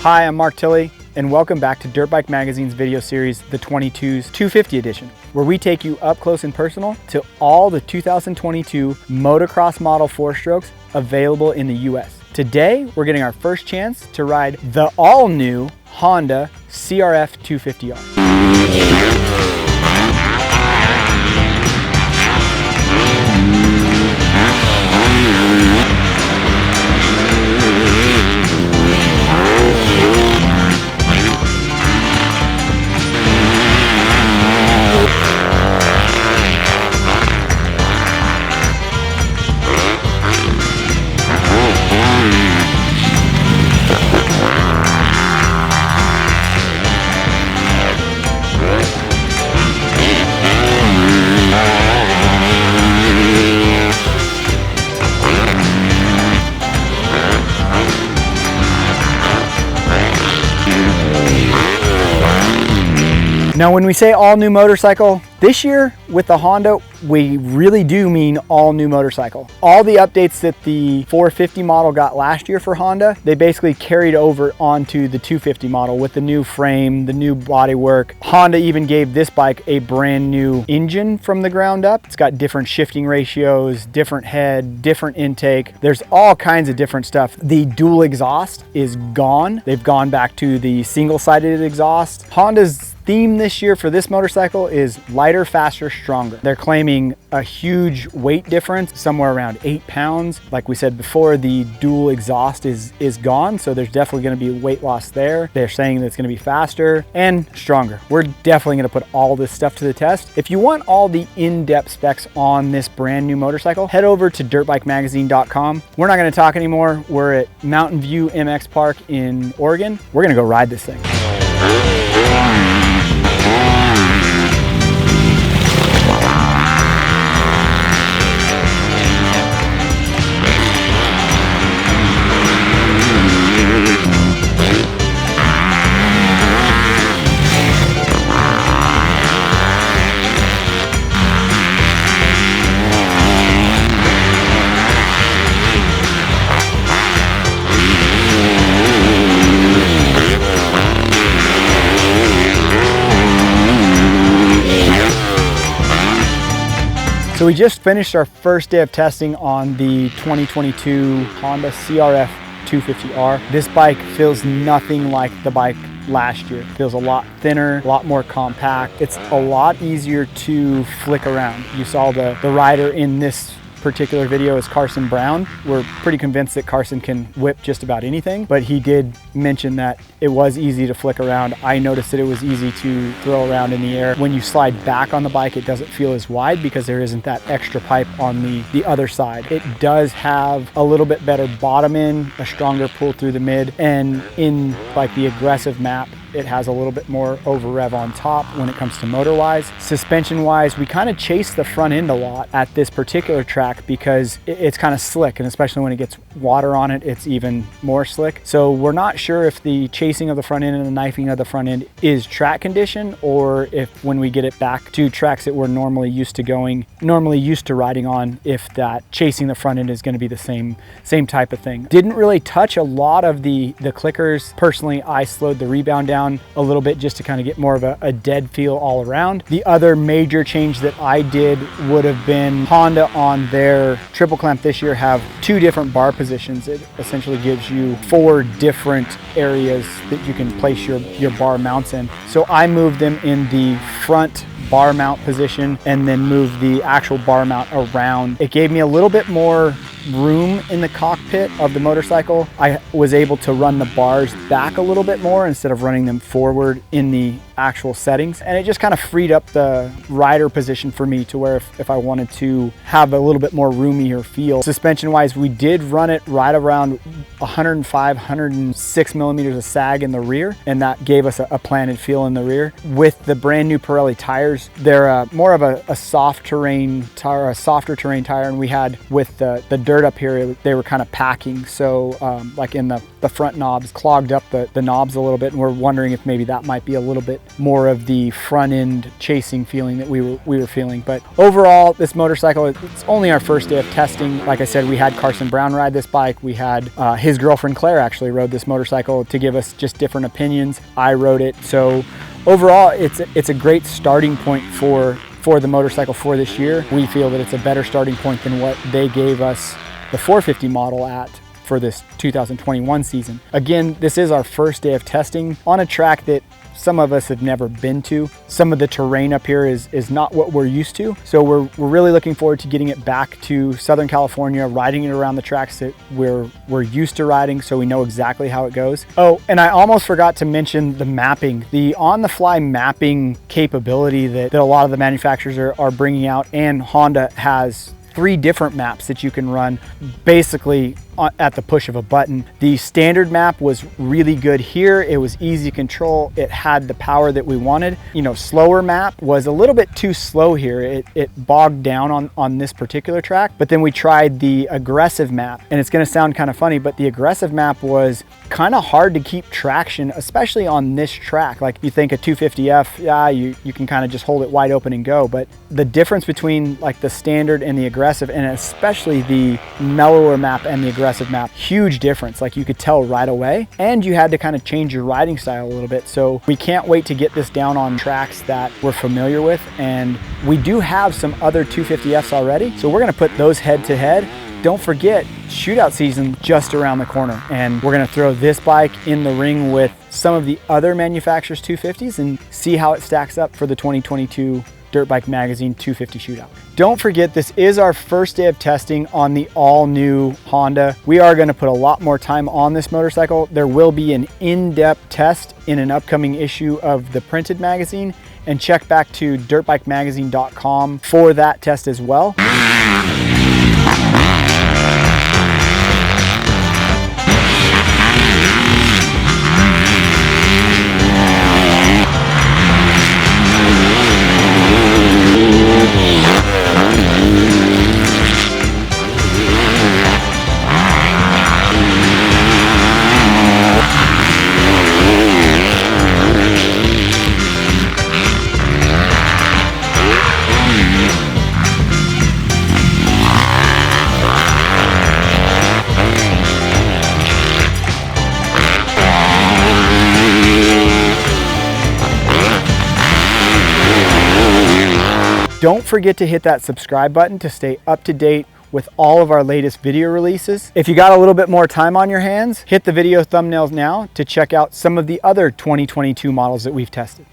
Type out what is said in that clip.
Hi, I'm Mark Tilley, and welcome back to Dirtbike Magazine's video series, the 22's 250 edition, where we take you up close and personal to all the 2022 motocross model 4-strokes available in the US. Today, we're getting our first chance to ride the all-new Honda CRF250R. Now, when we say all new motorcycle, this year with the Honda, we really do mean all new motorcycle. All the updates that the 450 model got last year for Honda, they basically carried over onto the 250 model with the new frame, the new bodywork. Honda even gave this bike a brand new engine from the ground up. It's got different shifting ratios, different head, different intake. There's all kinds of different stuff. The dual exhaust is gone. They've gone back to the single-sided exhaust. Honda's theme this year for this motorcycle is lighter, faster, stronger. They're claiming a huge weight difference, somewhere around 8 pounds. Like we said before, the dual exhaust is gone, so there's definitely gonna be weight loss there. They're saying that it's gonna be faster and stronger. We're definitely gonna put all this stuff to the test. If you want all the in-depth specs on this brand new motorcycle, head over to dirtbikemagazine.com. We're not gonna talk anymore. We're at Mountain View MX Park in Oregon. We're gonna go ride this thing. So we just finished our first day of testing on the 2022 Honda CRF250R. This bike feels nothing like the bike last year. It feels a lot thinner, a lot more compact. It's a lot easier to flick around. You saw the rider in this particular video is Carson Brown. We're pretty convinced that Carson can whip just about anything, but he did mention that it was easy to flick around. I noticed that it was easy to throw around in the air. When you slide back on the bike, it doesn't feel as wide because there isn't that extra pipe on the other side. It does have a little bit better bottom end, a stronger pull through the mid, and in like the aggressive map, it has a little bit more over rev on top when it comes to motor wise. Suspension wise, we kind of chase the front end a lot at this particular track because it's kind of slick, and especially when it gets water on it, it's even more slick. So we're not sure if the chasing of the front end and the knifing of the front end is track condition, or if when we get it back to tracks that we're normally used to riding on, if that chasing the front end is going to be the same type of thing. Didn't really touch a lot of the clickers. Personally, I slowed the rebound down a little bit just to kind of get more of a dead feel all around. The other major change that I did would have been Honda on their triple clamp this year have 2 different bar positions. It essentially gives you 4 different areas that you can place your bar mounts in. So I moved them in the front bar mount position and then move the actual bar mount around. It gave me a little bit more room in the cockpit of the motorcycle. I was able to run the bars back a little bit more instead of running them forward in the actual settings, and it just kind of freed up the rider position for me to where if I wanted to have a little bit more roomier feel. Suspension wise, we did run it right around 105, 106 millimeters of sag in the rear, and that gave us a planted feel in the rear. With the brand new Pirelli tires, they're more of a soft terrain tire, a softer terrain tire, and we had with the dirt up here, they were kind of packing, so like in the front knobs, clogged up the knobs a little bit, and we're wondering if maybe that might be a little bit more of the front end chasing feeling that we were feeling. But overall, this motorcycle, it's only our first day of testing. Like I said, we had Carson Brown ride this bike. We had his girlfriend Claire actually rode this motorcycle to give us just different opinions. I rode it. So overall, it's a great starting point for the motorcycle for this year. We feel that it's a better starting point than what they gave us the 450 model at for this 2021 season. Again, this is our first day of testing on a track that some of us have never been to. Some of the terrain up here is not what we're used to. So we're really looking forward to getting it back to Southern California, riding it around the tracks that we're used to riding, so we know exactly how it goes. Oh, and I almost forgot to mention the mapping. The on-the-fly mapping capability that a lot of the manufacturers are bringing out, and Honda has 3 different maps that you can run basically at the push of a button. The standard map was really good here. It was easy to control. It had the power that we wanted. You know, slower map was a little bit too slow here. It bogged down on this particular track. But then we tried the aggressive map, and it's gonna sound kind of funny, but the aggressive map was kind of hard to keep traction, especially on this track. Like you think a 250F, yeah, you can kind of just hold it wide open and go. But the difference between like the standard and the aggressive, and especially the mellower map and the aggressive map, huge difference. Like you could tell right away, and you had to kind of change your riding style a little bit. So we can't wait to get this down on tracks that we're familiar with, and we do have some other 250Fs already, so we're going to put those head to head. Don't forget, shootout season just around the corner, and we're going to throw this bike in the ring with some of the other manufacturers' 250s and see how it stacks up for the 2022 Dirtbike Magazine 250 shootout. Don't forget, this is our first day of testing on the all-new Honda. We are going to put a lot more time on this motorcycle. There will be an in-depth test in an upcoming issue of the printed magazine, and check back to dirtbikemagazine.com for that test as well. Don't forget to hit that subscribe button to stay up to date with all of our latest video releases. If you got a little bit more time on your hands, hit the video thumbnails now to check out some of the other 2022 models that we've tested.